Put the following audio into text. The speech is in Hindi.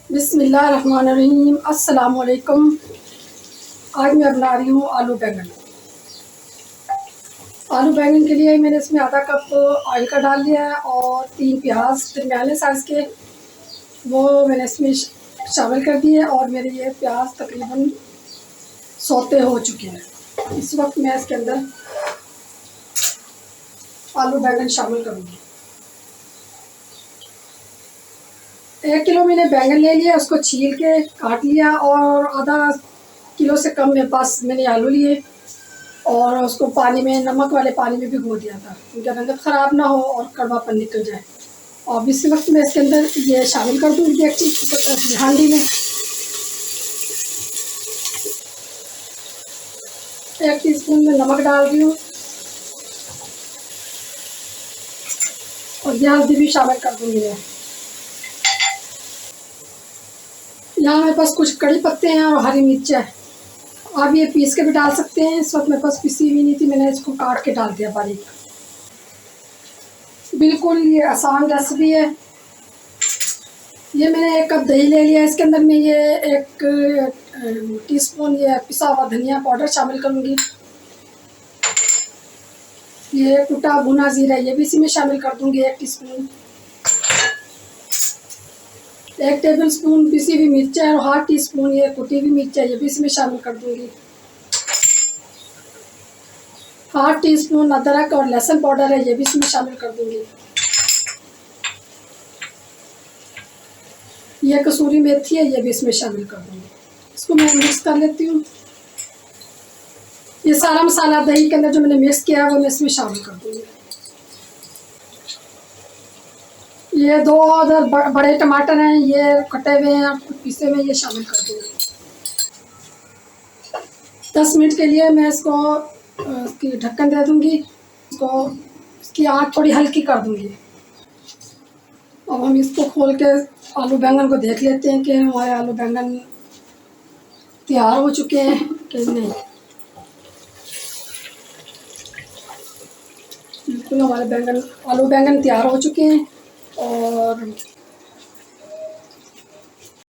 बिस्मिल्लाहिर्रहमानिर्रहीम। अस्सलाम वालेकुम। आज मैं बना रही हूँ आलू बैंगन। आलू बैंगन के लिए मैंने इसमें आधा कप ऑयल का डाल लिया है और 3 प्याज दरमियाने साइज़ के वो मैंने इसमें शामिल कर दिए और मेरे ये प्याज तकरीबन सौते हो चुके हैं। इस वक्त मैं इसके अंदर आलू बैंगन शामिल करूँगी। 1 किलो मैंने बैंगन ले लिया, उसको छील के काट लिया और आधा किलो से कम मेरे पास मैंने आलू लिए और उसको पानी में, नमक वाले पानी में भिगो दिया था, उनका रंग ख़राब ना हो और कड़वापन निकल जाए। और इस वक्त मैं इसके अंदर ये शामिल कर दूँगी एक चीज़ हांडी में। 1 टीस्पून में नमक डाल रही हूँ और ये हल्दी भी शामिल कर दूँगी मैं। यहाँ मेरे पास कुछ कड़ी पत्ते हैं और हरी मिर्च है। आप ये पीस के भी डाल सकते हैं। इस वक्त मेरे पास पिसी हुई नहीं थी, मैंने इसको काट के डाल दिया बारीक। बिल्कुल ये आसान रेसिपी है। ये मैंने 1 कप दही ले लिया, इसके अंदर मैं ये 1 टीस्पून ये पिसा हुआ धनिया पाउडर शामिल करूँगी। ये कुटा भुना ज़ीरा ये भी इसी में शामिल कर दूँगी 1 टीस्पून। 1 टेबल स्पून पिसी हुई मिर्च है और 1/2 टीस्पून ये कुटी हुई मिर्च है, ये भी इसमें शामिल कर दूँगी। 1/2 टीस्पून अदरक और लहसुन पाउडर है, ये भी इसमें शामिल कर दूँगी। ये कसूरी मेथी है, ये भी इसमें शामिल कर दूँगी। इसको मैं मिक्स कर लेती हूँ। ये सारा मसाला दही के अंदर जो मैंने मिक्स किया है वो मैं इसमें शामिल कर दूँगी। ये 2 अदर बड़े टमाटर हैं, ये कटे हुए हैं, कुछ पीसे हुए, ये शामिल कर दूँगी। 10 मिनट के लिए मैं इसको इसकी ढक्कन दे दूँगी। इसकी आँच थोड़ी हल्की कर दूँगी। अब हम इसको खोल के आलू बैंगन को देख लेते हैं कि हमारे आलू बैंगन तैयार हो चुके हैं कि नहीं। बिल्कुल हमारे आलू बैंगन तैयार हो चुके हैं और